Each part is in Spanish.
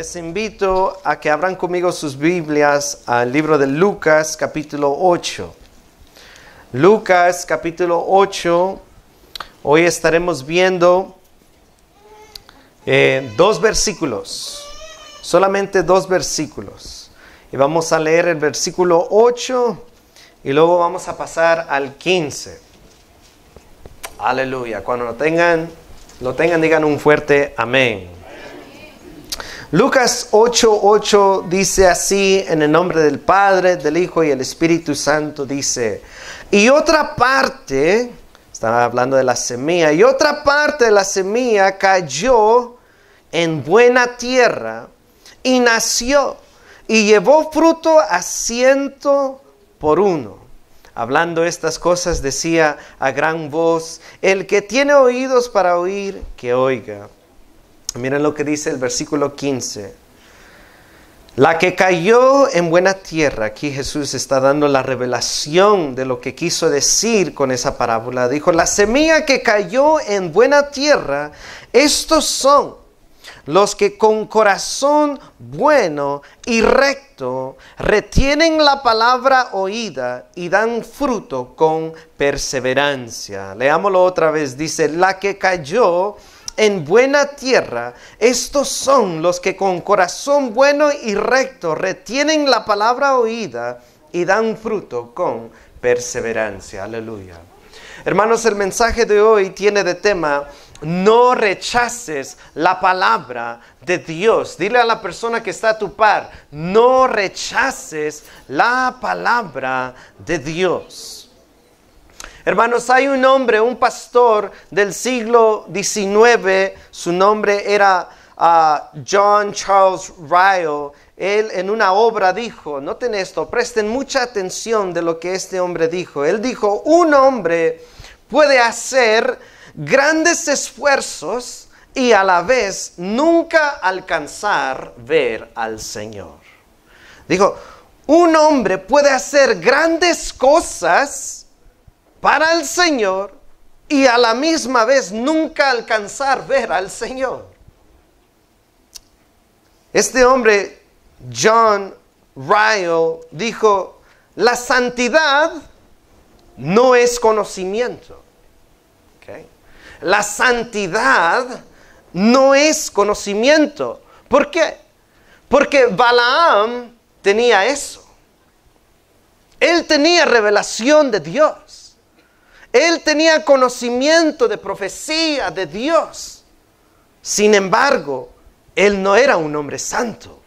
les invito a que abran conmigo sus Biblias al libro de Lucas, capítulo 8. Lucas, capítulo 8. Hoy estaremos viendo dos versículos, solamente dos versículos. Y vamos a leer el versículo 8 y luego vamos a pasar al 15. Aleluya. Cuando lo tengan, digan un fuerte amén. Lucas 8:8 dice así, en el nombre del Padre, del Hijo y el Espíritu Santo, dice: y otra parte, estaba hablando de la semilla, y otra parte de la semilla cayó en buena tierra y nació y llevó fruto a 100 por 1. Hablando estas cosas decía a gran voz: el que tiene oídos para oír, que oiga. Miren lo que dice el versículo 15. La que cayó en buena tierra. Aquí Jesús está dando la revelación de lo que quiso decir con esa parábola. Dijo: la semilla que cayó en buena tierra, estos son los que con corazón bueno y recto retienen la palabra oída y dan fruto con perseverancia. Leámoslo otra vez. Dice: la que cayó en buena tierra, estos son los que con corazón bueno y recto retienen la palabra oída y dan fruto con perseverancia. Aleluya. Hermanos, el mensaje de hoy tiene de tema: no rechaces la palabra de Dios. Dile a la persona que está a tu par: no rechaces la palabra de Dios. Hermanos, hay un hombre, un pastor del siglo XIX, su nombre era John Charles Ryle. Él en una obra dijo, noten esto, presten mucha atención de lo que este hombre dijo. Él dijo: un hombre puede hacer grandes esfuerzos y a la vez nunca alcanzar ver al Señor. Dijo: un hombre puede hacer grandes cosas para el Señor y a la misma vez nunca alcanzar ver al Señor. Este hombre, John Ryle, dijo: la santidad no es conocimiento. ¿Okay? La santidad no es conocimiento. ¿Por qué? Porque Balaam tenía eso. Él tenía revelación de Dios. Él tenía conocimiento de profecía de Dios. Sin embargo, él no era un hombre santo.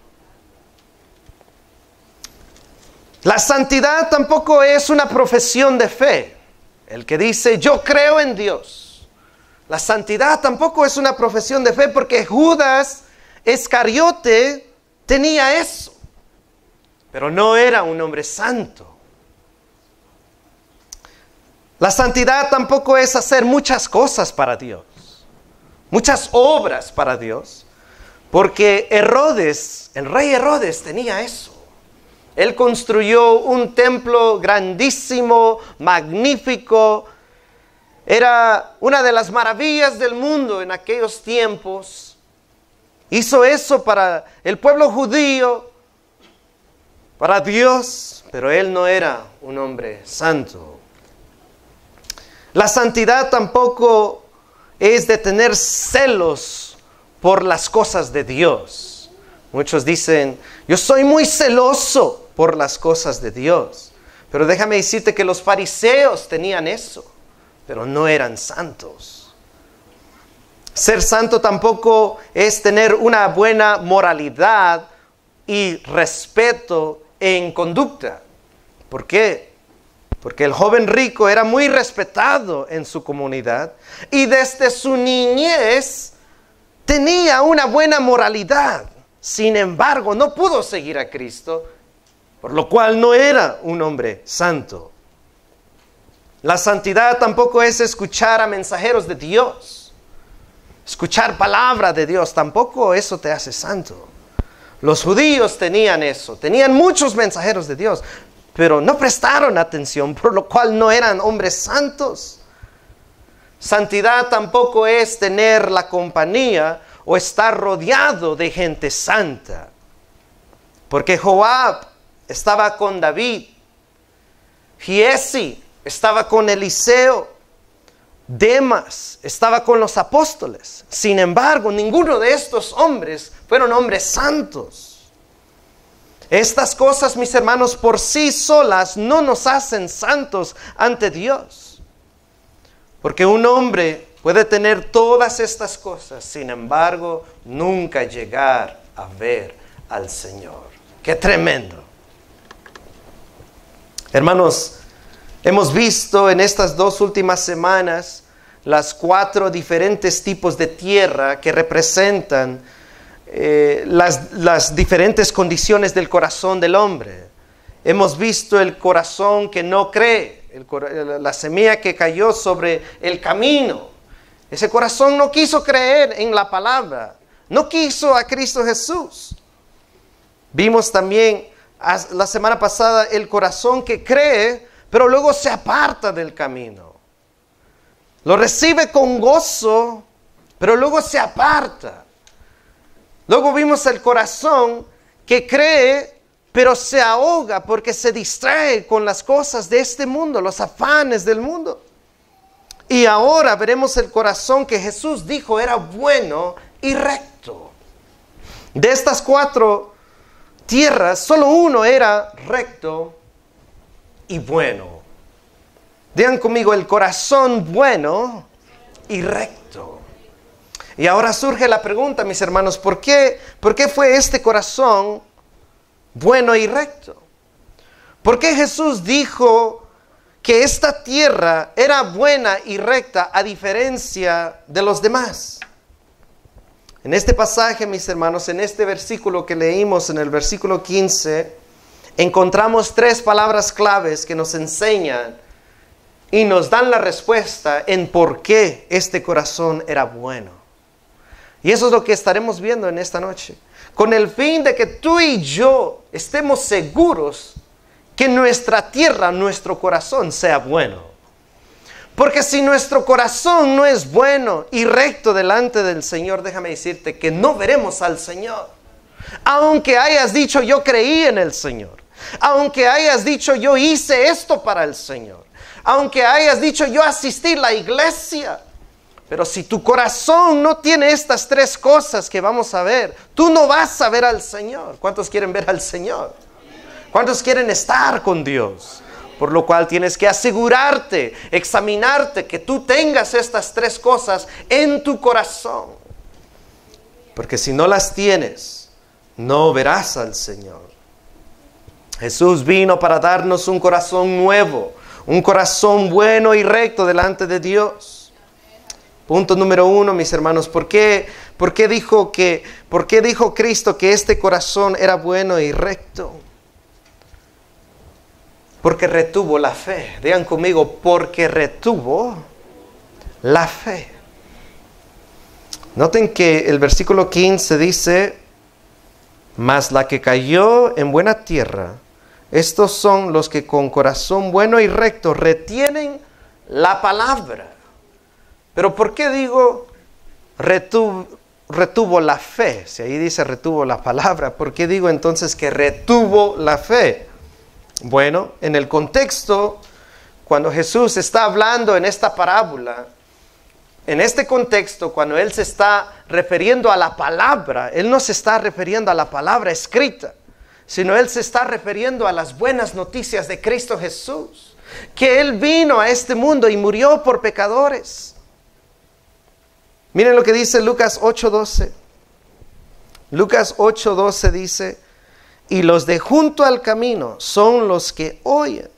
La santidad tampoco es una profesión de fe. El que dice: yo creo en Dios. La santidad tampoco es una profesión de fe, porque Judas Iscariote tenía eso. Pero no era un hombre santo. La santidad tampoco es hacer muchas cosas para Dios, muchas obras para Dios, porque Herodes, el rey Herodes, tenía eso. Él construyó un templo grandísimo, magnífico. Era una de las maravillas del mundo en aquellos tiempos. Hizo eso para el pueblo judío, para Dios, pero él no era un hombre santo. La santidad tampoco es de tener celos por las cosas de Dios. Muchos dicen: yo soy muy celoso por las cosas de Dios. Pero déjame decirte que los fariseos tenían eso, pero no eran santos. Ser santo tampoco es tener una buena moralidad y respeto en conducta. ¿Por qué? Porque el joven rico era muy respetado en su comunidad y desde su niñez tenía una buena moralidad. Sin embargo, no pudo seguir a Cristo, por lo cual no era un hombre santo. La santidad tampoco es escuchar a mensajeros de Dios. Escuchar palabra de Dios, tampoco eso te hace santo. Los judíos tenían eso, tenían muchos mensajeros de Dios, pero no prestaron atención, por lo cual no eran hombres santos. Santidad tampoco es tener la compañía o estar rodeado de gente santa. Porque Joab estaba con David, Giesi estaba con Eliseo, Demas estaba con los apóstoles. Sin embargo, ninguno de estos hombres fueron hombres santos. Estas cosas, mis hermanos, por sí solas no nos hacen santos ante Dios. Porque un hombre puede tener todas estas cosas, sin embargo, nunca llegar a ver al Señor. ¡Qué tremendo! Hermanos, hemos visto en estas 2 últimas semanas las 4 diferentes tipos de tierra que representan las diferentes condiciones del corazón del hombre. Hemos visto el corazón que no cree, la semilla que cayó sobre el camino. Ese corazón no quiso creer en la palabra, no quiso a Cristo Jesús. Vimos también la semana pasada el corazón que cree, pero luego se aparta del camino. Lo recibe con gozo, pero luego se aparta. Luego vimos el corazón que cree, pero se ahoga porque se distrae con las cosas de este mundo, los afanes del mundo. Y ahora veremos el corazón que Jesús dijo era bueno y recto. De estas 4 tierras, solo uno era recto y bueno. Digan conmigo, el corazón bueno y recto. Y ahora surge la pregunta, mis hermanos, ¿por qué fue este corazón bueno y recto? ¿Por qué Jesús dijo que esta tierra era buena y recta a diferencia de los demás? En este pasaje, mis hermanos, en este versículo que leímos, en el versículo 15, encontramos 3 palabras claves que nos enseñan y nos dan la respuesta en por qué este corazón era bueno. Y eso es lo que estaremos viendo en esta noche, con el fin de que tú y yo estemos seguros que nuestra tierra, nuestro corazón sea bueno. Porque si nuestro corazón no es bueno y recto delante del Señor, déjame decirte que no veremos al Señor. Aunque hayas dicho yo creí en el Señor, aunque hayas dicho yo hice esto para el Señor, aunque hayas dicho yo asistí a la iglesia, pero si tu corazón no tiene estas 3 cosas que vamos a ver, tú no vas a ver al Señor. ¿Cuántos quieren ver al Señor? ¿Cuántos quieren estar con Dios? Por lo cual tienes que asegurarte, examinarte, que tú tengas estas 3 cosas en tu corazón. Porque si no las tienes, no verás al Señor. Jesús vino para darnos un corazón nuevo, un corazón bueno y recto delante de Dios. Punto número 1, mis hermanos, ¿por qué dijo Cristo que este corazón era bueno y recto? Porque retuvo la fe. Digan conmigo, porque retuvo la fe. Noten que el versículo 15 dice, mas la que cayó en buena tierra, estos son los que con corazón bueno y recto retienen la palabra. Pero ¿por qué digo retuvo la fe? Si ahí dice retuvo la palabra, ¿por qué digo entonces que retuvo la fe? Bueno, en el contexto, cuando Jesús está hablando en esta parábola, en este contexto, cuando Él se está refiriendo a la palabra, Él no se está refiriendo a la palabra escrita, sino Él se está refiriendo a las buenas noticias de Cristo Jesús, que Él vino a este mundo y murió por pecadores. Miren lo que dice Lucas 8:12. Lucas 8:12 dice, y los de junto al camino son los que oyen.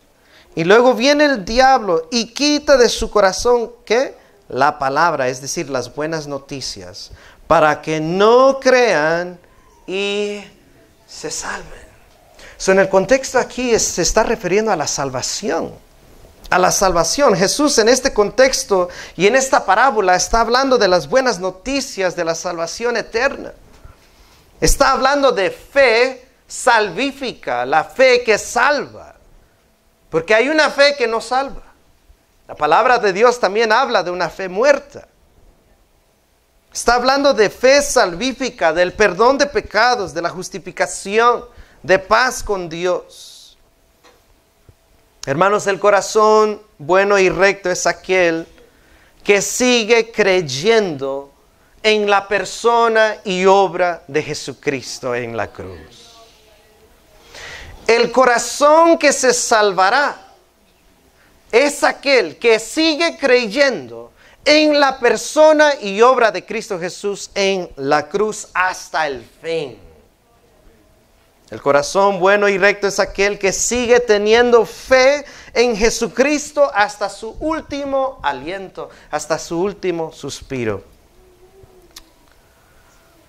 Y luego viene el diablo y quita de su corazón, ¿qué? La palabra, es decir, las buenas noticias, para que no crean y se salven. En el contexto aquí se está refiriendo a la salvación. A la salvación. Jesús en este contexto y en esta parábola está hablando de las buenas noticias de la salvación eterna. Está hablando de fe salvífica, la fe que salva. Porque hay una fe que no salva. La palabra de Dios también habla de una fe muerta. Está hablando de fe salvífica, del perdón de pecados, de la justificación, de paz con Dios. Hermanos, el corazón bueno y recto es aquel que sigue creyendo en la persona y obra de Jesucristo en la cruz. El corazón que se salvará es aquel que sigue creyendo en la persona y obra de Cristo Jesús en la cruz hasta el fin. El corazón bueno y recto es aquel que sigue teniendo fe en Jesucristo hasta su último aliento, hasta su último suspiro.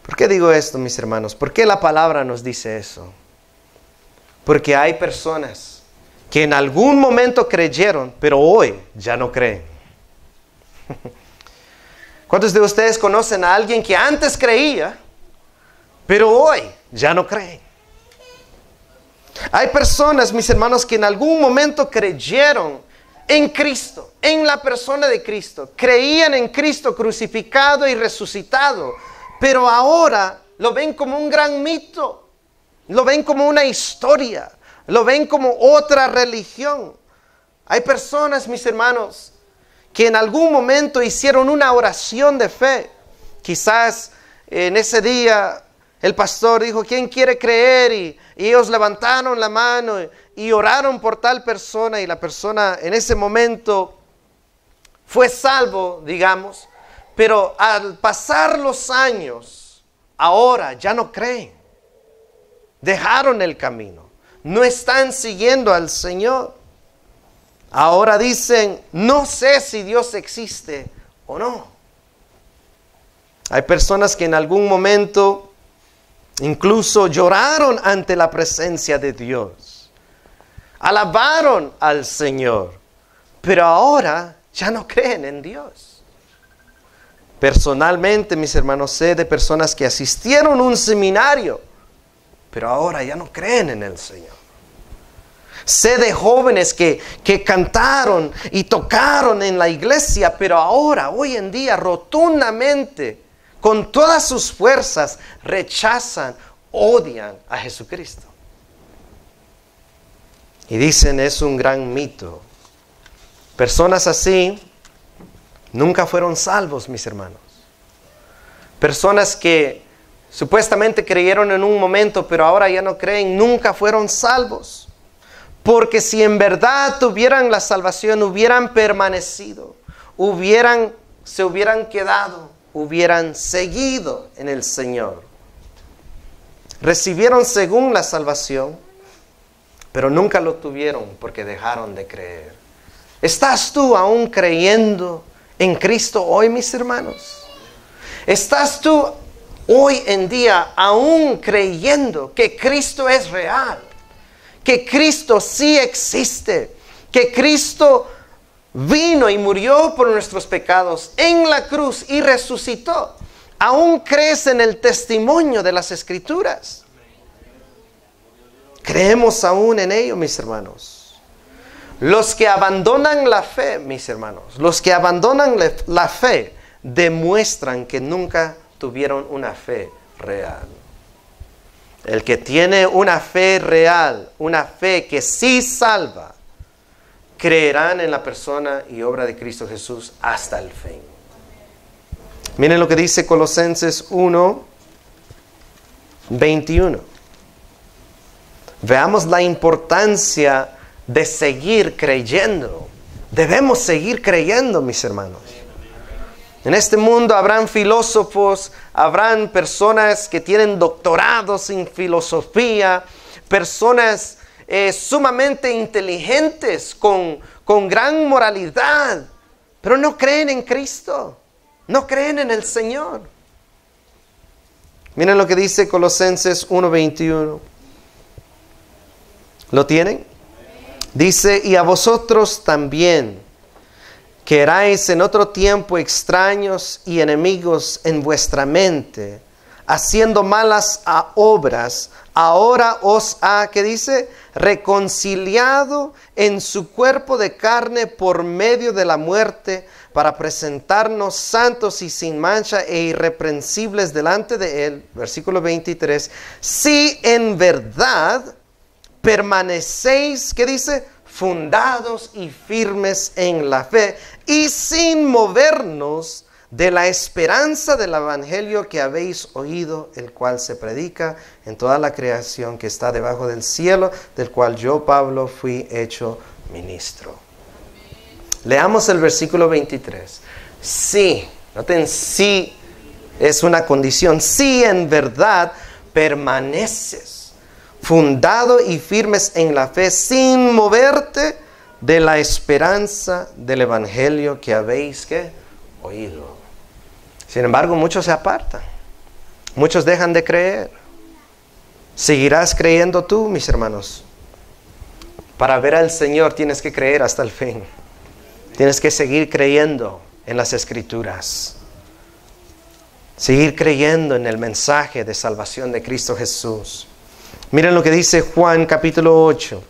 ¿Por qué digo esto, mis hermanos? ¿Por qué la palabra nos dice eso? Porque hay personas que en algún momento creyeron, pero hoy ya no creen. ¿Cuántos de ustedes conocen a alguien que antes creía, pero hoy ya no creen? Hay personas, mis hermanos, que en algún momento creyeron en Cristo, en la persona de Cristo. Creían en Cristo crucificado y resucitado, pero ahora lo ven como un gran mito. Lo ven como una historia. Lo ven como otra religión. Hay personas, mis hermanos, que en algún momento hicieron una oración de fe. Quizás en ese día el pastor dijo, ¿quién quiere creer? Y ellos levantaron la mano y oraron por tal persona. Y la persona en ese momento fue salvo, digamos. Pero al pasar los años, ahora ya no creen. Dejaron el camino. No están siguiendo al Señor. Ahora dicen, no sé si Dios existe o no. Hay personas que en algún momento incluso lloraron ante la presencia de Dios. Alabaron al Señor. Pero ahora ya no creen en Dios. Personalmente, mis hermanos, sé de personas que asistieron a un seminario, pero ahora ya no creen en el Señor. Sé de jóvenes que cantaron y tocaron en la iglesia, pero ahora, hoy en día, rotundamente, con todas sus fuerzas, rechazan, odian a Jesucristo. Y dicen, es un gran mito. Personas así nunca fueron salvos, mis hermanos. Personas que supuestamente creyeron en un momento, pero ahora ya no creen, nunca fueron salvos. Porque si en verdad tuvieran la salvación, hubieran permanecido, se hubieran quedado, hubieran seguido en el Señor. Recibieron según la salvación, pero nunca lo tuvieron porque dejaron de creer. ¿Estás tú aún creyendo en Cristo hoy, mis hermanos? ¿Estás tú hoy en día aún creyendo que Cristo es real? Que Cristo sí existe, que Cristo vino y murió por nuestros pecados en la cruz y resucitó. ¿Aún crees en el testimonio de las Escrituras? ¿Creemos aún en ello, mis hermanos? Los que abandonan la fe, mis hermanos, los que abandonan la fe, demuestran que nunca tuvieron una fe real. El que tiene una fe real, una fe que sí salva, creerán en la persona y obra de Cristo Jesús hasta el fin. Miren lo que dice Colosenses 1:21. Veamos la importancia de seguir creyendo. Debemos seguir creyendo, mis hermanos. En este mundo habrán filósofos, habrán personas que tienen doctorados en filosofía, personas sumamente inteligentes, con gran moralidad, pero no creen en Cristo, no creen en el Señor. Miren lo que dice Colosenses 1:21. ¿Lo tienen? Dice, y a vosotros también, que erais en otro tiempo extraños y enemigos en vuestra mente, haciendo malas obras, ahora os ha, ¿qué dice? Reconciliado en su cuerpo de carne por medio de la muerte, para presentarnos santos y sin mancha e irreprensibles delante de Él. Versículo 23. Si en verdad permanecéis, ¿qué dice? Fundados y firmes en la fe y sin movernos de la esperanza del evangelio que habéis oído, el cual se predica en toda la creación que está debajo del cielo, del cual yo, Pablo, fui hecho ministro. Leamos el versículo 23. Sí, noten, sí es una condición. Si en verdad permaneces fundado y firmes en la fe, sin moverte de la esperanza del evangelio que habéis, ¿qué? Oído. Sin embargo, muchos se apartan. Muchos dejan de creer. ¿Seguirás creyendo tú, mis hermanos? Para ver al Señor tienes que creer hasta el fin. Tienes que seguir creyendo en las Escrituras. Seguir creyendo en el mensaje de salvación de Cristo Jesús. Miren lo que dice Juan capítulo 8.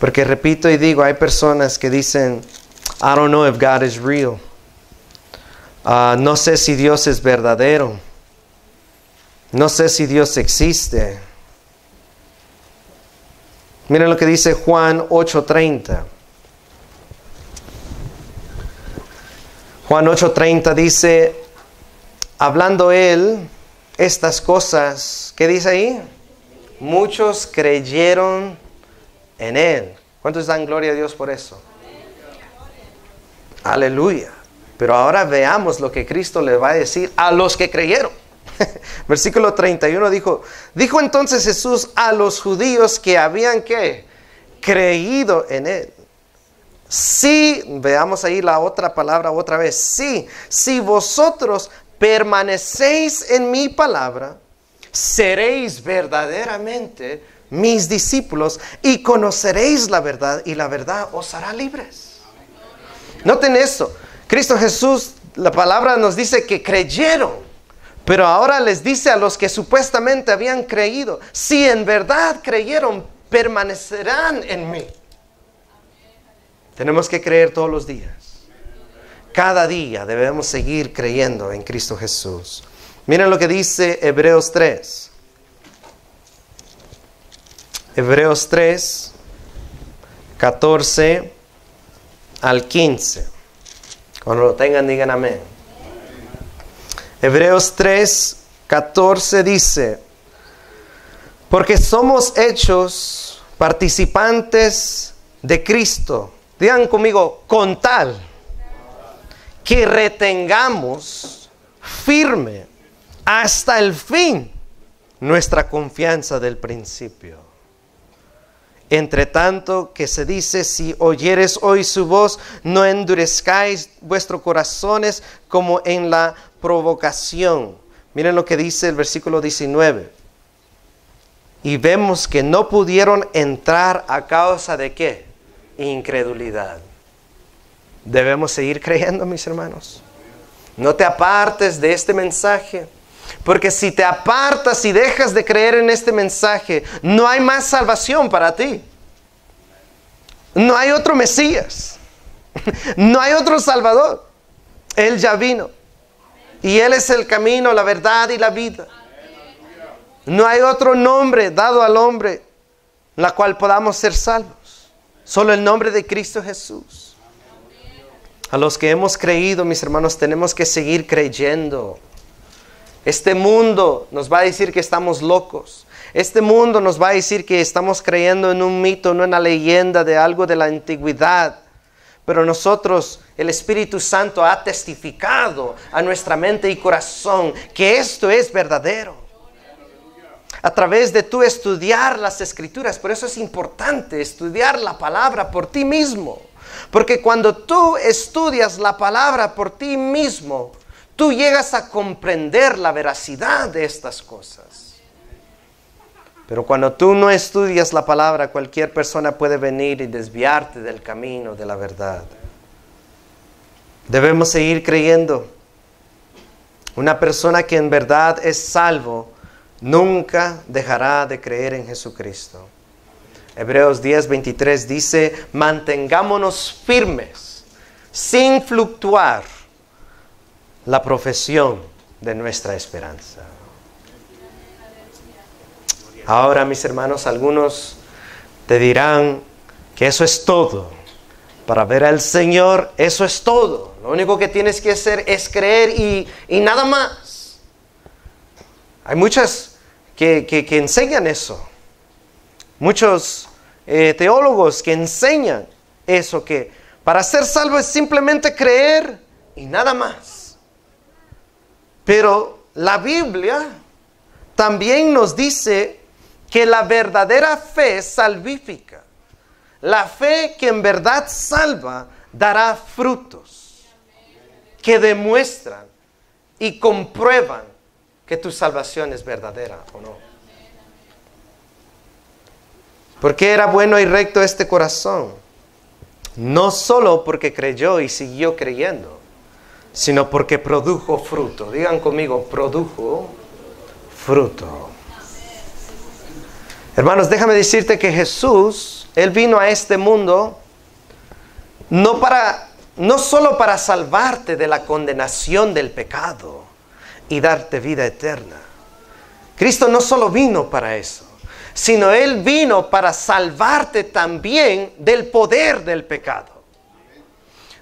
Porque repito y digo, hay personas que dicen, I don't know if God is real. No sé si Dios es verdadero. No sé si Dios existe. Miren lo que dice Juan 8:30. Juan 8:30 dice, hablando él estas cosas, ¿qué dice ahí? Muchos creyeron en él. ¿Cuántos dan gloria a Dios por eso? Aleluya. Pero ahora veamos lo que Cristo le va a decir a los que creyeron. Versículo 31 dijo entonces Jesús a los judíos que habían ¿qué? Creído en él. Sí, veamos ahí la otra palabra otra vez. Sí, si vosotros permanecéis en mi palabra, seréis verdaderamente mis discípulos y conoceréis la verdad y la verdad os hará libres. Noten esto. Cristo Jesús, la palabra nos dice que creyeron. Pero ahora les dice a los que supuestamente habían creído, si en verdad creyeron, permanecerán en mí. Tenemos que creer todos los días. Cada día debemos seguir creyendo en Cristo Jesús. Miren lo que dice Hebreos 3. Hebreos 3, 14 al 15. Cuando lo tengan, digan amén. Hebreos 3, 14 dice, porque somos hechos participantes de Cristo. Digan conmigo, con tal que retengamos firme hasta el fin nuestra confianza del principio. Entre tanto que se dice, si oyeres hoy su voz, no endurezcáis vuestros corazones como en la provocación. Miren lo que dice el versículo 19. Y vemos que no pudieron entrar a causa de ¿qué? Incredulidad. Debemos seguir creyendo, mis hermanos. No te apartes de este mensaje. Porque si te apartas y dejas de creer en este mensaje, no hay más salvación para ti. No hay otro Mesías. No hay otro Salvador. Él ya vino. Y Él es el camino, la verdad y la vida. No hay otro nombre dado al hombre en la cual podamos ser salvos. Solo el nombre de Cristo Jesús. A los que hemos creído, mis hermanos, tenemos que seguir creyendo. Este mundo nos va a decir que estamos locos. Este mundo nos va a decir que estamos creyendo en un mito, en una leyenda de algo de la antigüedad. Pero nosotros, el Espíritu Santo ha testificado a nuestra mente y corazón que esto es verdadero. A través de tú estudiar las Escrituras. Por eso es importante estudiar la palabra por ti mismo. Porque cuando tú estudias la palabra por ti mismo, tú llegas a comprender la veracidad de estas cosas. Pero cuando tú no estudias la palabra, cualquier persona puede venir y desviarte del camino de la verdad. Debemos seguir creyendo. Una persona que en verdad es salvo nunca dejará de creer en Jesucristo. Hebreos 10:23 dice, mantengámonos firmes, sin fluctuar, la profesión de nuestra esperanza. Ahora, mis hermanos, algunos te dirán que eso es todo. Para ver al Señor, eso es todo. Lo único que tienes que hacer es creer y nada más. Hay muchas que enseñan eso. Muchos teólogos que enseñan eso, que para ser salvo es simplemente creer y nada más. Pero la Biblia también nos dice que la verdadera fe salvífica, la fe que en verdad salva, dará frutos que demuestran y comprueban que tu salvación es verdadera o no. ¿Por qué era bueno y recto este corazón? No solo porque creyó y siguió creyendo, sino porque produjo fruto. Digan conmigo, produjo fruto. Hermanos, déjame decirte que Jesús, Él vino a este mundo no solo para salvarte de la condenación del pecado y darte vida eterna. Cristo no solo vino para eso, sino Él vino para salvarte también del poder del pecado.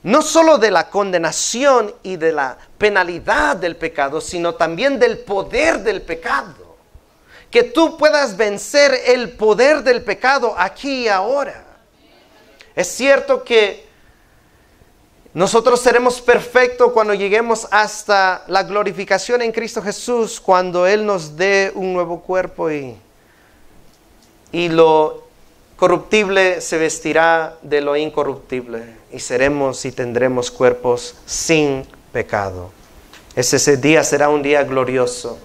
No solo de la condenación y de la penalidad del pecado, sino también del poder del pecado. Que tú puedas vencer el poder del pecado aquí y ahora. Es cierto que nosotros seremos perfectos cuando lleguemos hasta la glorificación en Cristo Jesús, cuando Él nos dé un nuevo cuerpo y lo corruptible se vestirá de lo incorruptible y seremos y tendremos cuerpos sin pecado. Ese día será un día glorioso.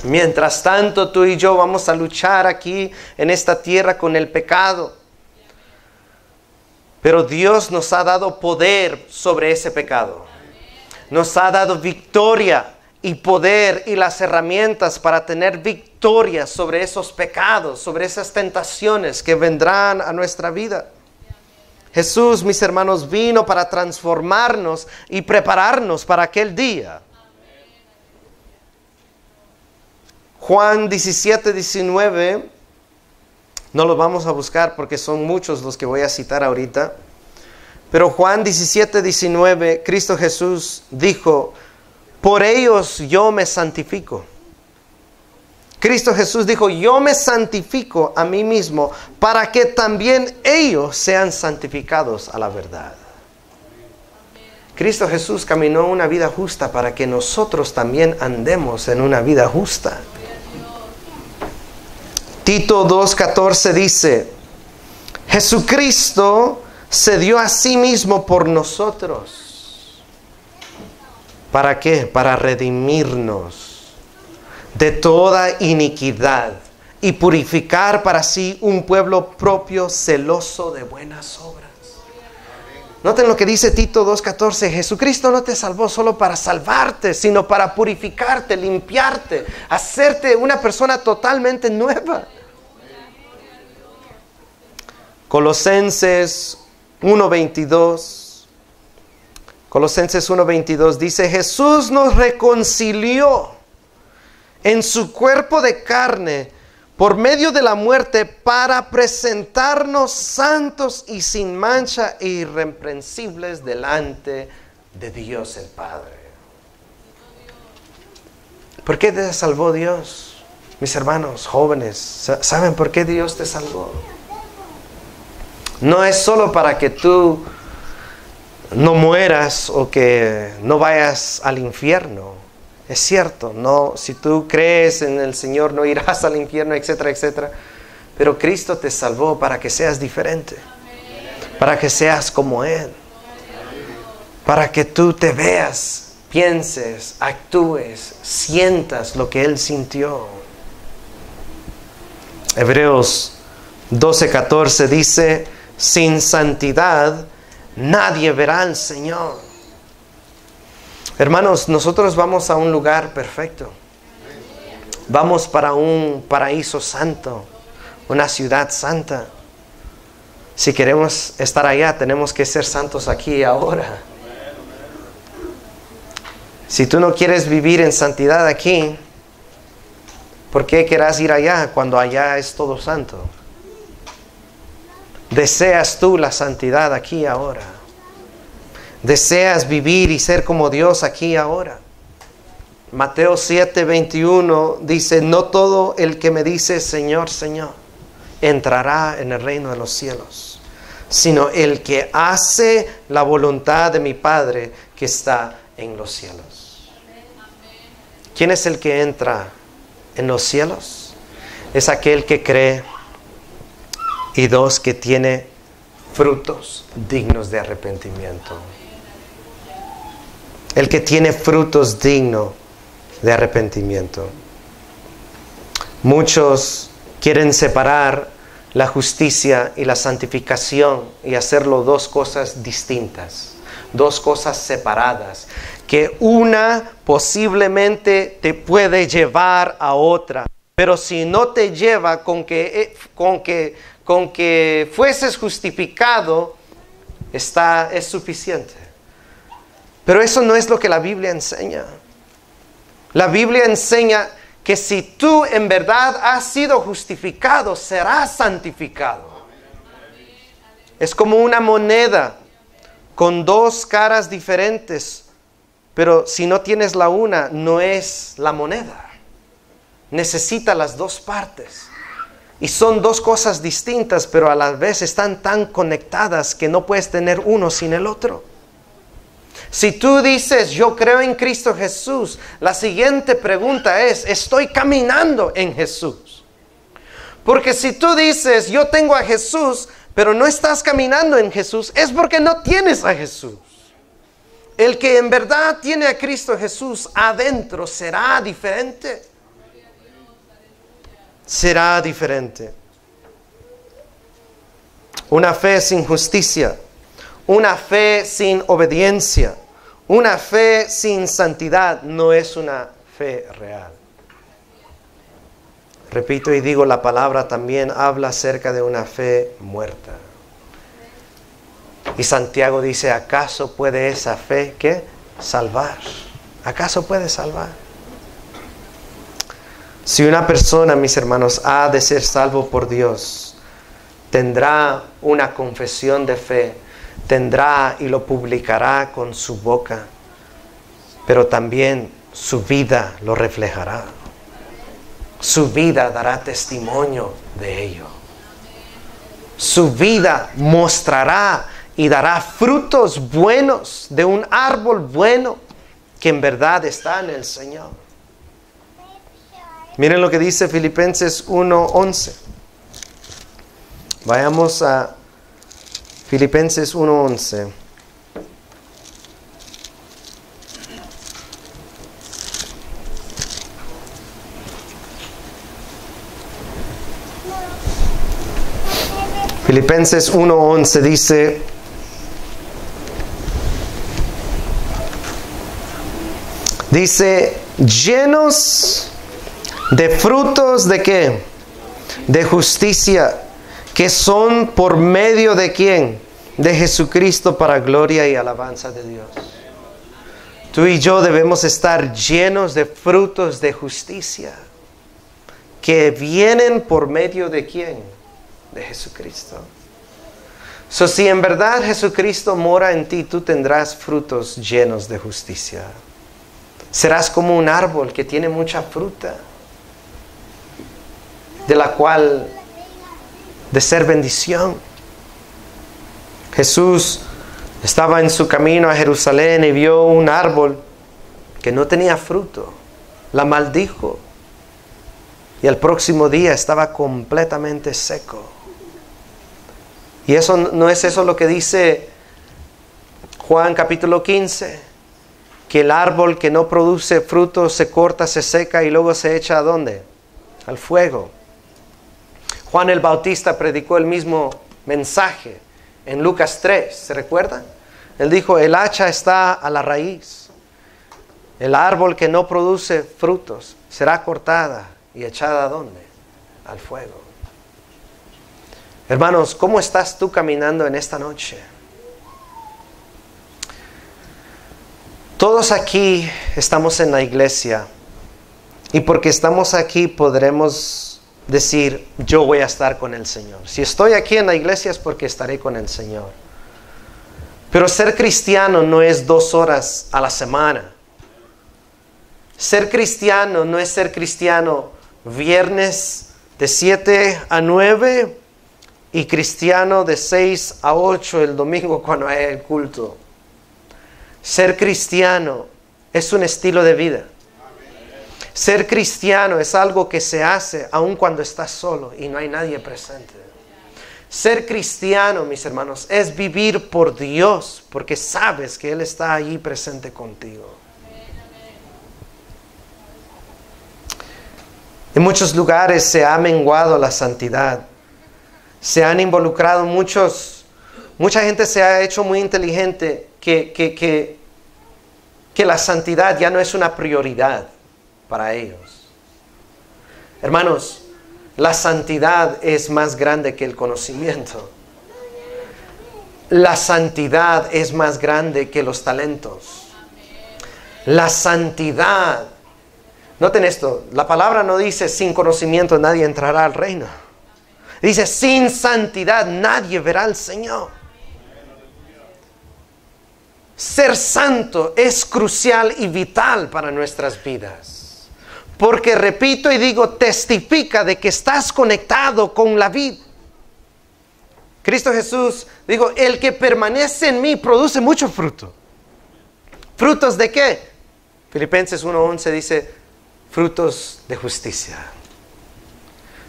Mientras tanto, tú y yo vamos a luchar aquí en esta tierra con el pecado. Pero Dios nos ha dado poder sobre ese pecado. Nos ha dado victoria y poder y las herramientas para tener victoria sobre esos pecados, sobre esas tentaciones que vendrán a nuestra vida. Jesús, mis hermanos, vino para transformarnos y prepararnos para aquel día. Juan 17:19, no los vamos a buscar porque son muchos los que voy a citar ahorita. Pero Juan 17:19, Cristo Jesús dijo, por ellos yo me santifico. Cristo Jesús dijo, yo me santifico a mí mismo para que también ellos sean santificados a la verdad. Cristo Jesús caminó una vida justa para que nosotros también andemos en una vida justa. Tito 2:14 dice, Jesucristo se dio a sí mismo por nosotros. ¿Para qué? Para redimirnos de toda iniquidad y purificar para sí un pueblo propio celoso de buenas obras. Noten lo que dice Tito 2:14. Jesucristo no te salvó solo para salvarte, sino para purificarte, limpiarte, hacerte una persona totalmente nueva. Colosenses 1:22. Colosenses 1:22 dice, Jesús nos reconcilió en su cuerpo de carne por medio de la muerte para presentarnos santos y sin mancha e irreprensibles delante de Dios el Padre. ¿Por qué te salvó Dios? Mis hermanos jóvenes, ¿saben por qué Dios te salvó? No es solo para que tú no mueras o que no vayas al infierno. Es cierto, no, si tú crees en el Señor no irás al infierno, etcétera, etcétera. Pero Cristo te salvó para que seas diferente, para que seas como Él, para que tú te veas, pienses, actúes, sientas lo que Él sintió. Hebreos 12:14 dice, sin santidad nadie verá al Señor. Hermanos, nosotros vamos a un lugar perfecto. Vamos para un paraíso santo, una ciudad santa. Si queremos estar allá, tenemos que ser santos aquí y ahora. Si tú no quieres vivir en santidad aquí, ¿por qué querrás ir allá cuando allá es todo santo? ¿Deseas tú la santidad aquí y ahora? ¿Deseas vivir y ser como Dios aquí y ahora? Mateo 7:21 dice, no todo el que me dice Señor, Señor, entrará en el reino de los cielos, sino el que hace la voluntad de mi Padre que está en los cielos. ¿Quién es el que entra en los cielos? Es aquel que cree y dos, que tiene frutos dignos de arrepentimiento. El que tiene frutos dignos de arrepentimiento. Muchos quieren separar la justicia y la santificación y hacerlo dos cosas distintas, dos cosas separadas, que una posiblemente te puede llevar a otra, pero si no te lleva con que fueses justificado, es suficiente. Pero eso no es lo que la Biblia enseña. La Biblia enseña que si tú en verdad has sido justificado, serás santificado. Es como una moneda con dos caras diferentes, pero si no tienes la una, no es la moneda. Necesita las dos partes. Y son dos cosas distintas, pero a la vez están tan conectadas que no puedes tener uno sin el otro. Si tú dices, yo creo en Cristo Jesús, la siguiente pregunta es, ¿estoy caminando en Jesús? Porque si tú dices, yo tengo a Jesús, pero no estás caminando en Jesús, es porque no tienes a Jesús. El que en verdad tiene a Cristo Jesús adentro será diferente. Será diferente. Una fe sin justicia, una fe sin obediencia, una fe sin santidad no es una fe real. Repito y digo, la palabra también habla acerca de una fe muerta. Y Santiago dice, ¿acaso puede esa fe qué? Salvar. ¿Acaso puede salvar? Si una persona, mis hermanos, ha de ser salvo por Dios, tendrá una confesión de fe, tendrá y lo publicará con su boca, pero también su vida lo reflejará. Su vida dará testimonio de ello. Su vida mostrará y dará frutos buenos de un árbol bueno que en verdad está en el Señor. Miren lo que dice Filipenses 1:11. Vayamos a Filipenses 1:11. Filipenses 1:11 dice, llenos de frutos ¿de qué? De justicia, que son por medio ¿de quién? De Jesucristo, para gloria y alabanza de Dios. Tú y yo debemos estar llenos de frutos de justicia, que vienen por medio ¿de quién? De Jesucristo. Si en verdad Jesucristo mora en ti, tú tendrás frutos llenos de justicia. Serás como un árbol que tiene mucha fruta, de la cual de ser bendición. Jesús estaba en su camino a Jerusalén y vio un árbol que no tenía fruto. La maldijo. Y el próximo día estaba completamente seco. Y eso no es eso lo que dice Juan capítulo 15, que el árbol que no produce fruto se corta, se seca y luego se echa ¿a dónde? Al fuego. Juan el Bautista predicó el mismo mensaje en Lucas 3, ¿se recuerdan? Él dijo, el hacha está a la raíz. El árbol que no produce frutos será cortada y echada ¿a dónde? Al fuego. Hermanos, ¿cómo estás tú caminando en esta noche? Todos aquí estamos en la iglesia y porque estamos aquí podremos decir, yo voy a estar con el Señor. Si estoy aquí en la iglesia es porque estaré con el Señor. Pero ser cristiano no es 2 horas a la semana. Ser cristiano no es ser cristiano viernes de 7 a 9 y cristiano de 6 a 8 el domingo cuando hay el culto. Ser cristiano es un estilo de vida. Ser cristiano es algo que se hace aun cuando estás solo y no hay nadie presente. Ser cristiano, mis hermanos, es vivir por Dios porque sabes que Él está allí presente contigo. En muchos lugares se ha menguado la santidad. Se han involucrado mucha gente se ha hecho muy inteligente que la santidad ya no es una prioridad para ellos. Hermanos, la santidad es más grande que el conocimiento. La santidad es más grande que los talentos. La santidad, noten esto, la palabra no dice sin conocimiento nadie entrará al reino. Dice sin santidad nadie verá al Señor. Ser santo es crucial y vital para nuestras vidas. Porque repito y digo, testifica de que estás conectado con la vid. Cristo Jesús dijo, el que permanece en mí produce mucho fruto. ¿Frutos de qué? Filipenses 1:11 dice, frutos de justicia.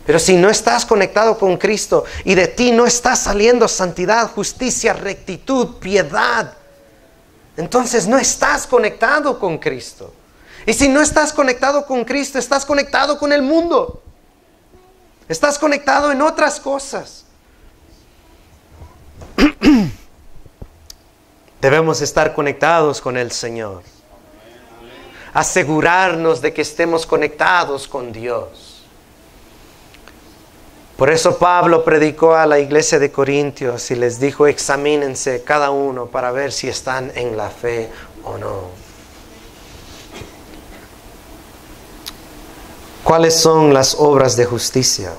Pero si no estás conectado con Cristo y de ti no está saliendo santidad, justicia, rectitud, piedad, entonces no estás conectado con Cristo. Y si no estás conectado con Cristo, estás conectado con el mundo. Estás conectado en otras cosas. Debemos estar conectados con el Señor. Asegurarnos de que estemos conectados con Dios. Por eso Pablo predicó a la iglesia de Corintios y les dijo, examínense cada uno para ver si están en la fe o no. ¿Cuáles son las obras de justicia?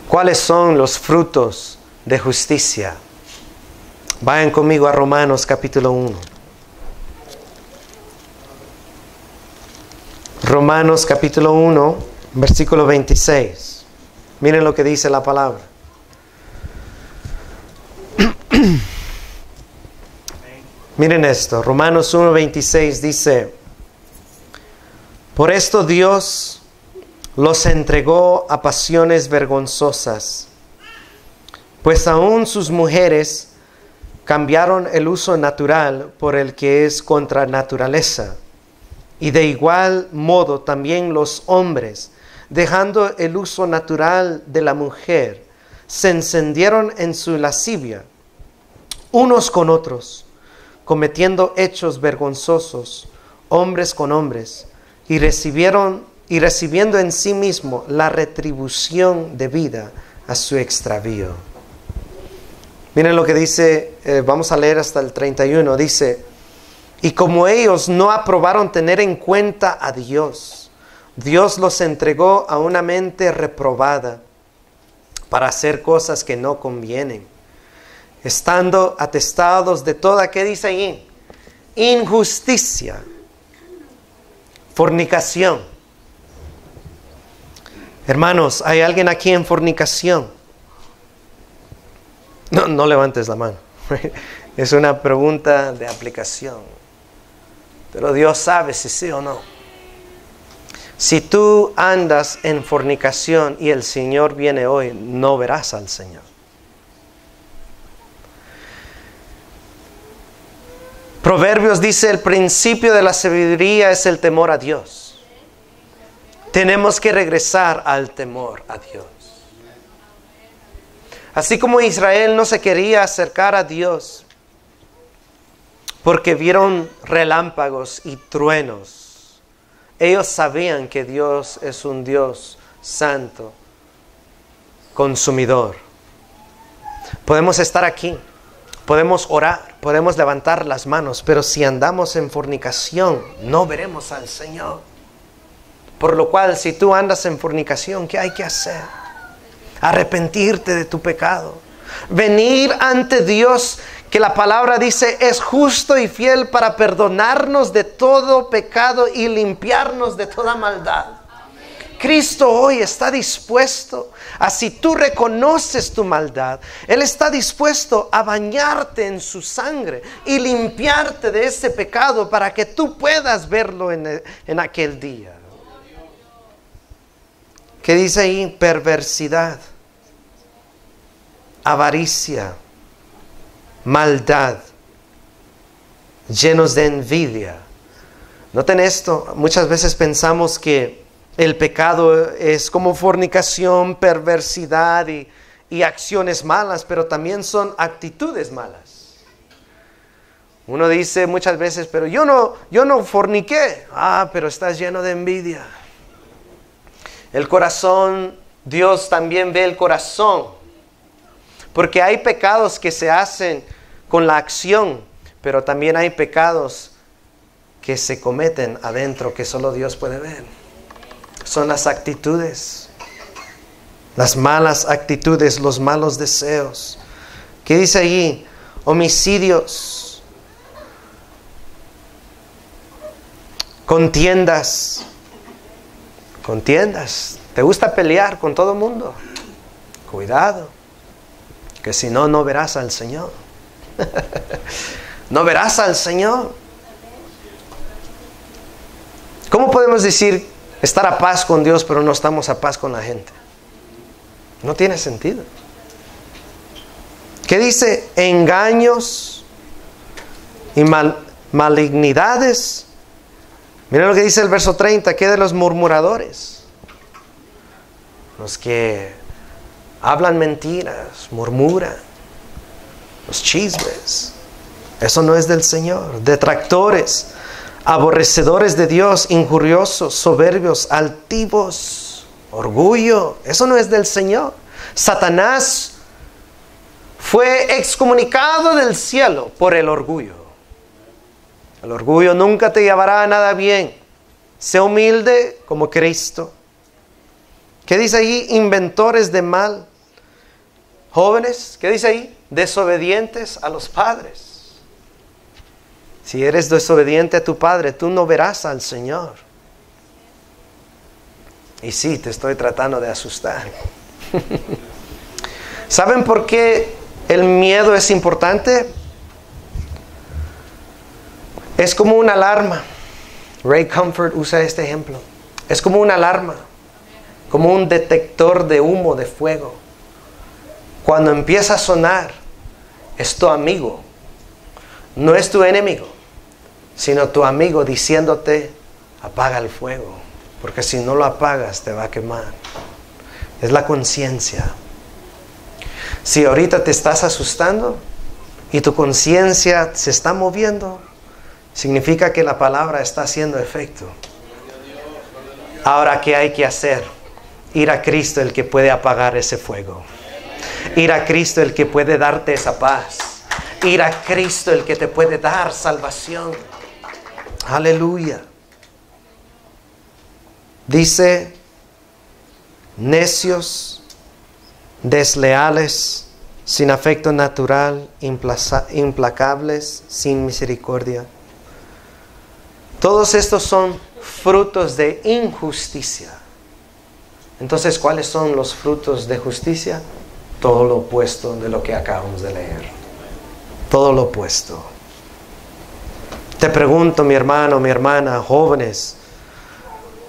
¿Cuáles son los frutos de justicia? Vayan conmigo a Romanos capítulo 1. Romanos capítulo 1, versículo 26. Miren lo que dice la palabra. Miren esto, Romanos 1, 26 dice, por esto Dios los entregó a pasiones vergonzosas, pues aún sus mujeres cambiaron el uso natural por el que es contra naturaleza. Y de igual modo también los hombres, dejando el uso natural de la mujer, se encendieron en su lascivia, unos con otros, cometiendo hechos vergonzosos, hombres con hombres, y recibiendo en sí mismo la retribución debida a su extravío. Miren lo que dice, vamos a leer hasta el 31, dice, y como ellos no aprobaron tener en cuenta a Dios, Dios los entregó a una mente reprobada para hacer cosas que no convienen, estando atestados de toda, ¿qué dice ahí? Injusticia, fornicación. Hermanos, ¿hay alguien aquí en fornicación? No levantes la mano. Es una pregunta de aplicación. Pero Dios sabe si sí o no. Si tú andas en fornicación y el Señor viene hoy, no verás al Señor. Proverbios dice, el principio de la sabiduría es el temor a Dios. Tenemos que regresar al temor a Dios. Así como Israel no se quería acercar a Dios porque vieron relámpagos y truenos. Ellos sabían que Dios es un Dios santo, consumidor. Podemos estar aquí, podemos orar, podemos levantar las manos, pero si andamos en fornicación, no veremos al Señor. Por lo cual, si tú andas en fornicación, ¿qué hay que hacer? Arrepentirte de tu pecado. Venir ante Dios, que la palabra dice es justo y fiel para perdonarnos de todo pecado y limpiarnos de toda maldad. Cristo hoy está dispuesto a, si tú reconoces tu maldad, Él está dispuesto a bañarte en su sangre y limpiarte de ese pecado para que tú puedas verlo en aquel día. ¿Qué dice ahí? Perversidad, avaricia, maldad, llenos de envidia. Noten esto, muchas veces pensamos que el pecado es como fornicación, perversidad y acciones malas, pero también son actitudes malas. Uno dice muchas veces, pero yo no forniqué. Pero estás lleno de envidia. El corazón, Dios también ve el corazón. Porque hay pecados que se hacen con la acción, pero también hay pecados que se cometen adentro que solo Dios puede ver. Son las actitudes, las malas actitudes, los malos deseos. ¿Qué dice allí? Homicidios, contiendas. ¿Te gusta pelear con todo el mundo? Cuidado, que si no, no verás al Señor. No verás al Señor. ¿Cómo podemos decir estar a paz con Dios, pero no estamos a paz con la gente? No tiene sentido. ¿Qué dice? Engaños y malignidades. Miren lo que dice el verso 30. ¿Qué de los murmuradores? Los que hablan mentiras, murmuran, los chismes. Eso no es del Señor. Detractores, aborrecedores de Dios, injuriosos, soberbios, altivos, orgullo. Eso no es del Señor. Satanás fue excomunicado del cielo por el orgullo. El orgullo nunca te llevará a nada bien. Sé humilde como Cristo. ¿Qué dice ahí? Inventores de mal. Jóvenes, ¿qué dice ahí? Desobedientes a los padres. Si eres desobediente a tu padre, tú no verás al Señor. Y sí, te estoy tratando de asustar. ¿Saben por qué el miedo es importante? Es como una alarma. Ray Comfort usa este ejemplo. Es como una alarma, como un detector de humo, de fuego. Cuando empieza a sonar, es tu amigo. No es tu enemigo, sino tu amigo diciéndote, apaga el fuego, porque si no lo apagas te va a quemar. Es la conciencia. Si ahorita te estás asustando y tu conciencia se está moviendo, significa que la palabra está haciendo efecto. Ahora, ¿qué hay que hacer? Ir a Cristo, el que puede apagar ese fuego. Ir a Cristo, el que puede darte esa paz. Ir a Cristo, el que te puede dar salvación. Aleluya. Dice, necios, desleales, sin afecto natural, implacables, sin misericordia. Todos estos son frutos de injusticia. Entonces, ¿cuáles son los frutos de justicia? Todo lo opuesto de lo que acabamos de leer. Todo lo opuesto. Te pregunto, mi hermano, mi hermana, jóvenes,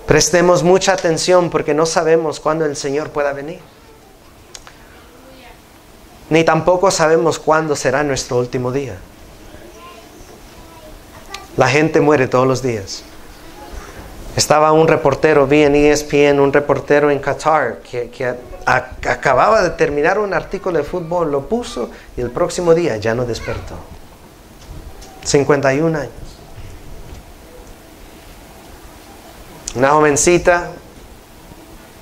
prestemos mucha atención porque no sabemos cuándo el Señor pueda venir. Ni tampoco sabemos cuándo será nuestro último día. La gente muere todos los días. Estaba un reportero, vi en ESPN, un reportero en Qatar que acababa de terminar un artículo de fútbol, lo puso y el próximo día ya no despertó. 51 años. Una jovencita,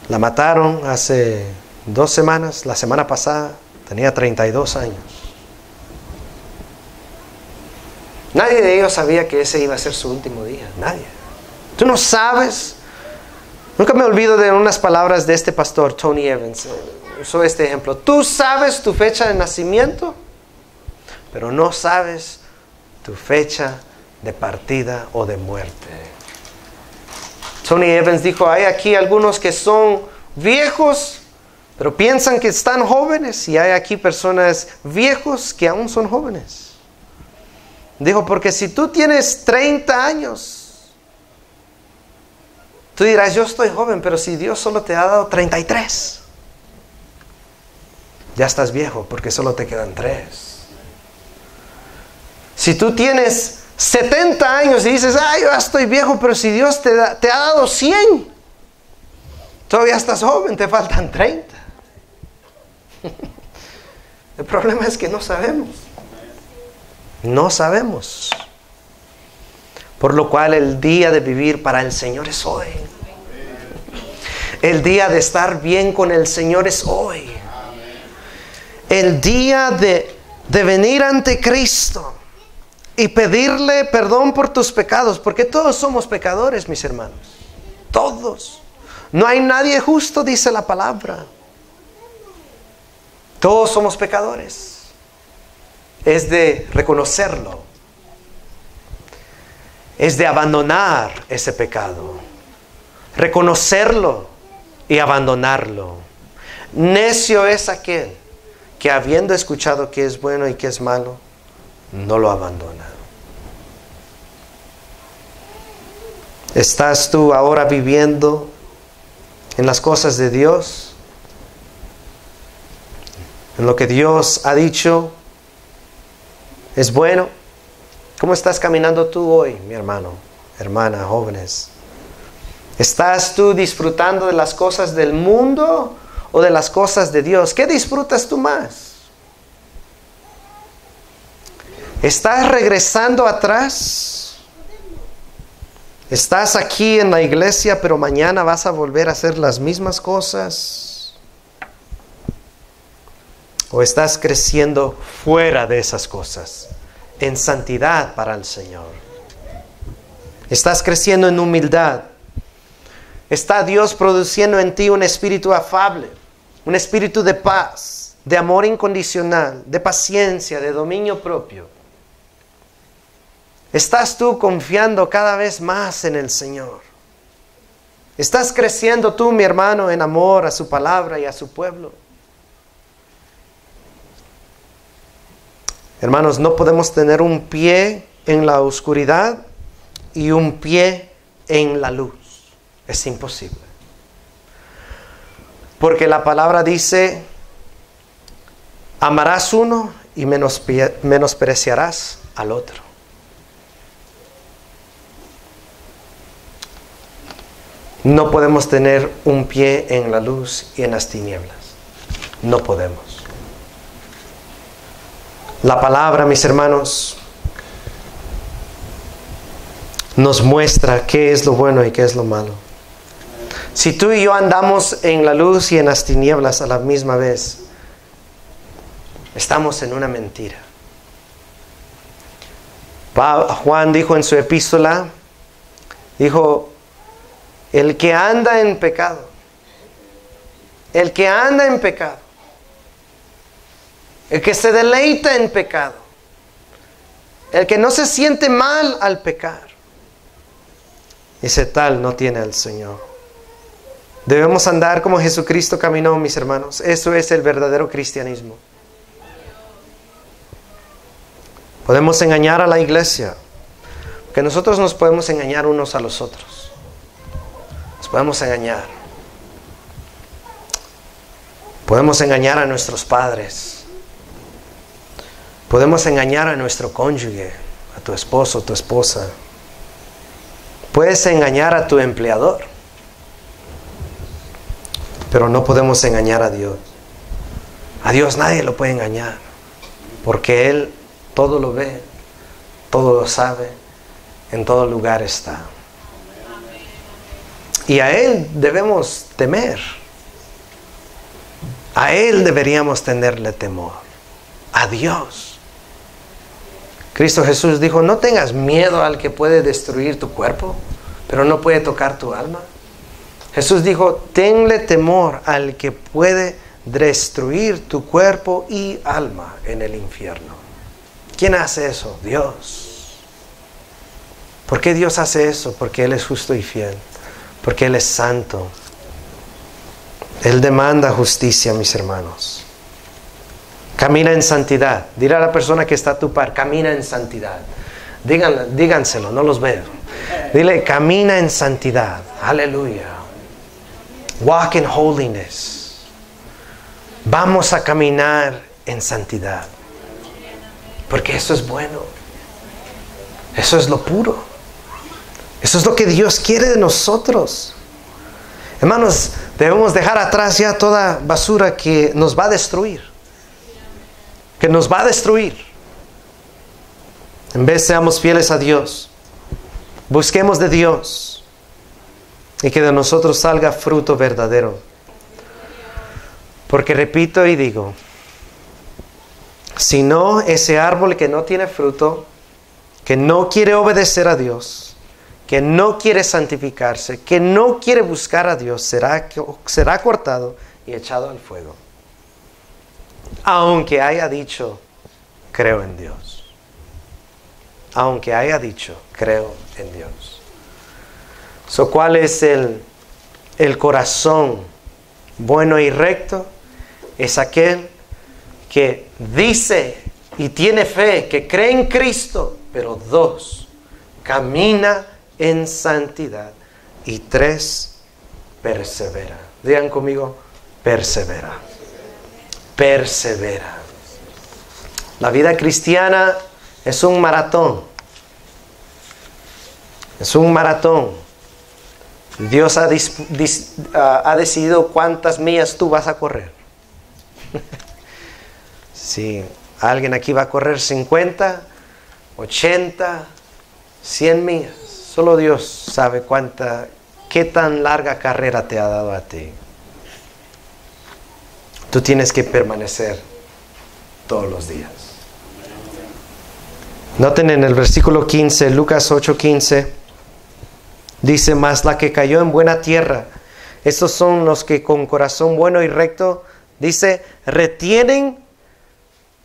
la mataron hace 2 semanas, la semana pasada, tenía 32 años. Nadie de ellos sabía que ese iba a ser su último día, nadie. Tú no sabes. Nunca me olvido de unas palabras de este pastor, Tony Evans. Usó este ejemplo. Tú sabes tu fecha de nacimiento, pero no sabes tu fecha de partida o de muerte. Tony Evans dijo, hay aquí algunos que son viejos, pero piensan que están jóvenes, y hay aquí personas viejos que aún son jóvenes. Dijo, porque si tú tienes 30 años, tú dirás, yo estoy joven, pero si Dios solo te ha dado 33, ya estás viejo, porque solo te quedan 3. Si tú tienes 70 años y dices, yo ya estoy viejo, pero si Dios te ha dado 100, todavía estás joven, te faltan 30. El problema es que no sabemos. No sabemos. Por lo cual el día de vivir para el Señor es hoy. El día de estar bien con el Señor es hoy. El día de venir ante Cristo y pedirle perdón por tus pecados, porque todos somos pecadores, mis hermanos. Todos. No hay nadie justo, dice la palabra. Todos somos pecadores. Es de reconocerlo. Es de abandonar ese pecado. Reconocerlo y abandonarlo. Necio es aquel que, habiendo escuchado que es bueno y que es malo, no lo abandona. ¿Estás tú ahora viviendo en las cosas de Dios? ¿En lo que Dios ha dicho es bueno? ¿Cómo estás caminando tú hoy, mi hermano, hermana, jóvenes? ¿Estás tú disfrutando de las cosas del mundo o de las cosas de Dios? ¿Qué disfrutas tú más? ¿Estás regresando atrás? ¿Estás aquí en la iglesia, pero mañana vas a volver a hacer las mismas cosas? ¿O estás creciendo fuera de esas cosas, en santidad para el Señor? ¿Estás creciendo en humildad? ¿Está Dios produciendo en ti un espíritu afable, un espíritu de paz, de amor incondicional, de paciencia, de dominio propio? ¿Estás tú confiando cada vez más en el Señor? ¿Estás creciendo tú, mi hermano, en amor a su palabra y a su pueblo? Hermanos, no podemos tener un pie en la oscuridad y un pie en la luz. Es imposible. Porque la palabra dice, amarás uno y menospreciarás al otro. No podemos tener un pie en la luz y en las tinieblas. No podemos. La palabra, mis hermanos, nos muestra qué es lo bueno y qué es lo malo. Si tú y yo andamos en la luz y en las tinieblas a la misma vez, estamos en una mentira. Juan dijo en su epístola, dijo, el que anda en pecado, el que anda en pecado, el que se deleita en pecado, el que no se siente mal al pecar, ese tal no tiene al Señor. Debemos andar como Jesucristo caminó, mis hermanos. Eso es el verdadero cristianismo. Podemos engañar a la iglesia, porque nosotros nos podemos engañar unos a los otros. Nos podemos engañar. Podemos engañar a nuestros padres. Podemos engañar a nuestro cónyuge, a tu esposo, tu esposa. Puedes engañar a tu empleador, pero no podemos engañar a Dios. A Dios nadie lo puede engañar, porque Él todo lo ve, todo lo sabe, en todo lugar está. Y a Él debemos temer. A Él deberíamos tenerle temor. A Dios. Cristo Jesús dijo, no tengas miedo al que puede destruir tu cuerpo, pero no puede tocar tu alma. Jesús dijo, tenle temor al que puede destruir tu cuerpo y alma en el infierno. ¿Quién hace eso? Dios. ¿Por qué Dios hace eso? Porque Él es justo y fiel. Porque Él es santo. Él demanda justicia, mis hermanos. Camina en santidad. Dile a la persona que está a tu par, camina en santidad. Díganselo, no los veo. Dile, camina en santidad. Aleluya. Walk in holiness. Vamos a caminar en santidad. Porque eso es bueno. Eso es lo puro. Eso es lo que Dios quiere de nosotros. Hermanos, debemos dejar atrás ya toda basura que nos va a destruir. Que nos va a destruir. En vez seamos fieles a Dios. Busquemos de Dios. Y que de nosotros salga fruto verdadero. Porque repito y digo, si no, ese árbol que no tiene fruto, que no quiere obedecer a Dios, que no quiere santificarse, que no quiere buscar a Dios, será cortado y echado al fuego. Aunque haya dicho, creo en Dios. Aunque haya dicho, creo en Dios. ¿Cuál es el corazón bueno y recto? Es aquel que dice y tiene fe, que cree en Cristo, pero 2, camina en santidad, y 3, persevera. Digan conmigo, persevera. Persevera. La vida cristiana es un maratón. Es un maratón. Dios ha decidido cuántas millas tú vas a correr. Si alguien aquí va a correr 50, 80, 100 millas. Solo Dios sabe qué tan larga carrera te ha dado a ti. Tú tienes que permanecer todos los días. Noten en el versículo 15, Lucas 8:15, dice, mas la que cayó en buena tierra, estos son los que con corazón bueno y recto, dice, retienen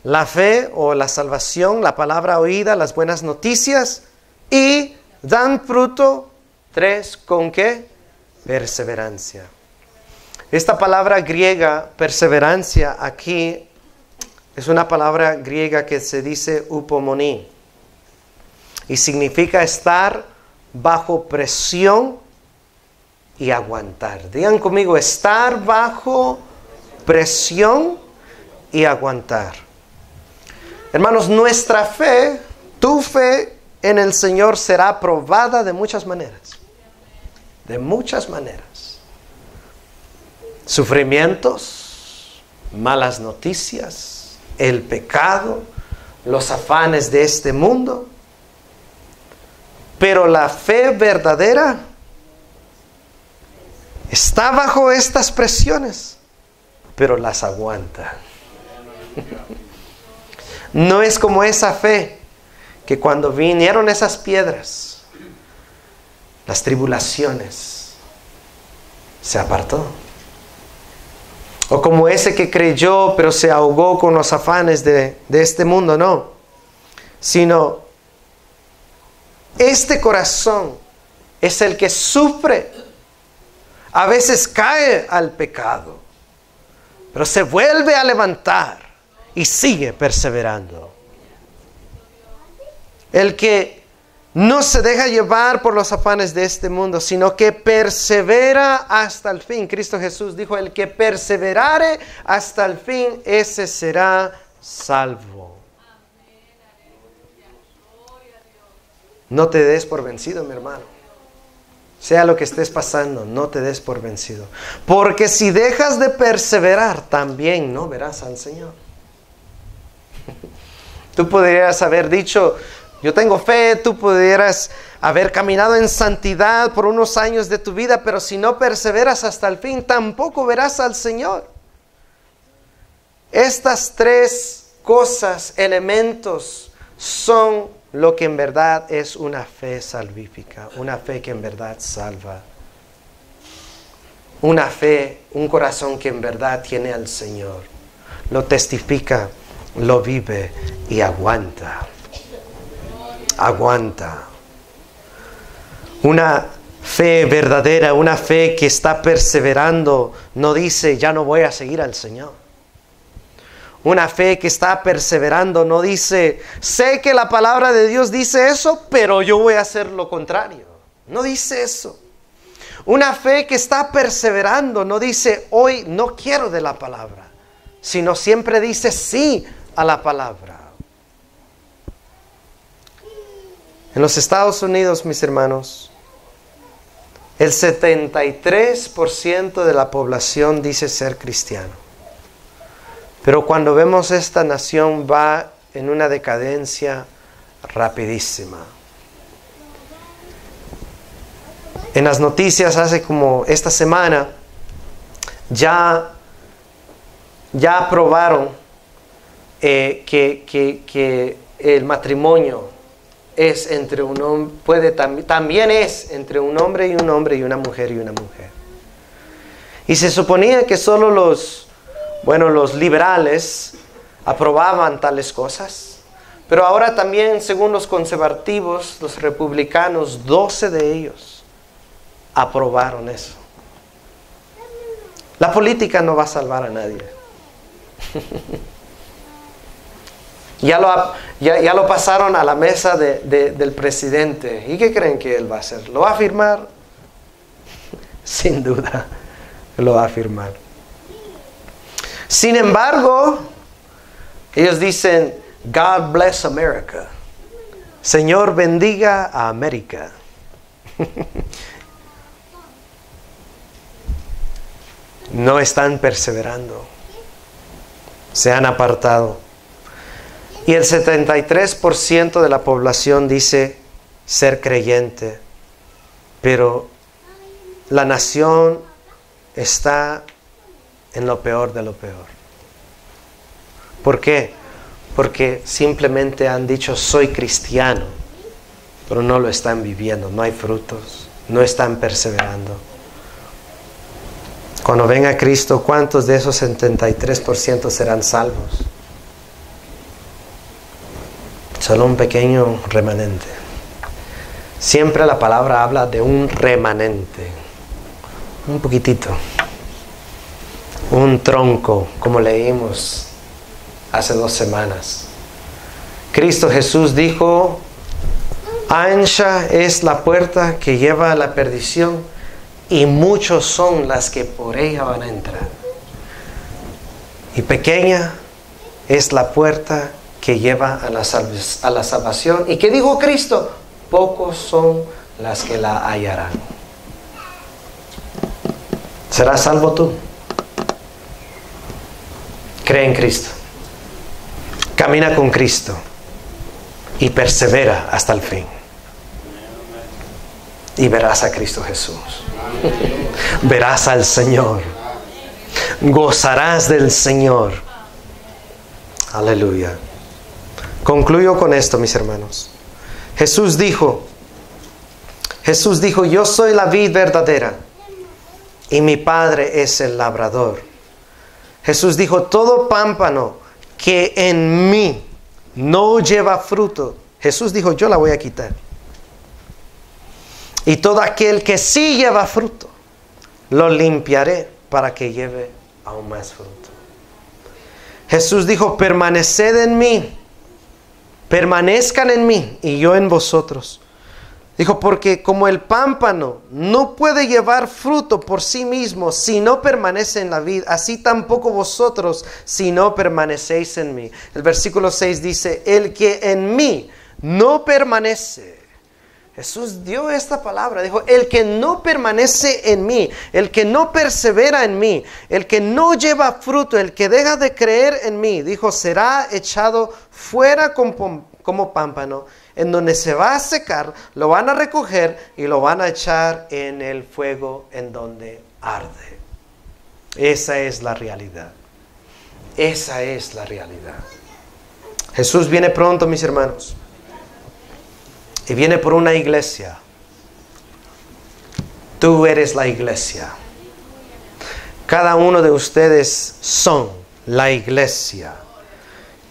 la fe o la salvación, la palabra oída, las buenas noticias, y dan fruto. 3, ¿con qué? Perseverancia. Esta palabra griega, perseverancia, aquí es una palabra griega que se dice upomoni. Y significa estar bajo presión y aguantar. Digan conmigo, estar bajo presión y aguantar. Hermanos, nuestra fe, tu fe en el Señor será probada de muchas maneras. De muchas maneras. Sufrimientos, malas noticias, el pecado, los afanes de este mundo. Pero la fe verdadera está bajo estas presiones, pero las aguanta. No es como esa fe que cuando vinieron esas piedras, las tribulaciones, se apartó. O como ese que creyó pero se ahogó con los afanes de este mundo, no. Sino este corazón es el que sufre. A veces cae al pecado, pero se vuelve a levantar y sigue perseverando. El que no se deja llevar por los afanes de este mundo, sino que persevera hasta el fin. Cristo Jesús dijo, el que perseverare hasta el fin, ese será salvo. No te des por vencido, mi hermano. Sea lo que estés pasando, no te des por vencido. Porque si dejas de perseverar, también no verás al Señor. Tú podrías haber dicho, Yo tengo fe, tú pudieras haber caminado en santidad por unos años de tu vida, pero si no perseveras hasta el fin, tampoco verás al Señor. Estas tres cosas, elementos, son lo que en verdad es una fe salvífica, una fe que en verdad salva. Una fe, un corazón que en verdad tiene al Señor. Lo testifica, lo vive y aguanta. Aguanta. Una fe verdadera, una fe que está perseverando, no dice, ya no voy a seguir al Señor. Una fe que está perseverando no dice, sé que la palabra de Dios dice eso, pero yo voy a hacer lo contrario. No dice eso. Una fe que está perseverando no dice, hoy no quiero de la palabra, sino siempre dice sí a la palabra. En los Estados Unidos, mis hermanos, el 73% de la población dice ser cristiano. Pero cuando vemos esta nación va en una decadencia rapidísima. En las noticias hace como esta semana ya aprobaron que el matrimonio es entre un hombre, también es entre un hombre y una mujer y una mujer. Y se suponía que solo los liberales aprobaban tales cosas, pero ahora también, según los conservativos, los republicanos, 12 de ellos aprobaron eso. La política no va a salvar a nadie. Ya lo pasaron a la mesa del presidente. ¿Y qué creen que él va a hacer? ¿Lo va a firmar? Sin duda, lo va a firmar. Sin embargo, ellos dicen, God bless America. Señor bendiga a América. No están perseverando. Se han apartado. Y el 73% de la población dice ser creyente. Pero la nación está en lo peor de lo peor. ¿Por qué? Porque simplemente han dicho soy cristiano, pero no lo están viviendo, no hay frutos, no están perseverando. Cuando venga Cristo, ¿cuántos de esos 73% serán salvos? Solo un pequeño remanente. Siempre la palabra habla de un remanente, un poquitito, un tronco, como leímos hace 2 semanas. Cristo Jesús dijo, ancha es la puerta que lleva a la perdición y muchos son las que por ella van a entrar. Y pequeña es la puerta que lleva a la salvación. ¿Y qué dijo Cristo? Pocos son las que la hallarán. ¿Serás salvo tú? Cree en Cristo. Camina con Cristo. Y persevera hasta el fin. Y verás a Cristo Jesús. Verás al Señor. Gozarás del Señor. Aleluya. Concluyo con esto, mis hermanos. Jesús dijo, yo soy la vid verdadera y mi Padre es el labrador. Jesús dijo, todo pámpano que en mí no lleva fruto, Jesús dijo, yo la voy a quitar. Y todo aquel que sí lleva fruto, lo limpiaré para que lleve aún más fruto. Jesús dijo, permaneced en mí. Permanezcan en mí y yo en vosotros. Dijo, porque como el pámpano no puede llevar fruto por sí mismo si no permanece en la vid, así tampoco vosotros si no permanecéis en mí. El versículo 6 dice, el que en mí no permanece. Jesús dio esta palabra, dijo, el que no permanece en mí, el que no persevera en mí, el que no lleva fruto, el que deja de creer en mí, dijo, será echado fuera como pámpano en donde se va a secar, lo van a recoger y lo van a echar en el fuego en donde arde. Esa es la realidad. Esa es la realidad. Jesús viene pronto, mis hermanos. Y viene por una iglesia. Tú eres la iglesia. Cada uno de ustedes son la iglesia.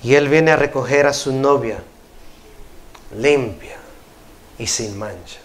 Y Él viene a recoger a su novia, limpia y sin mancha.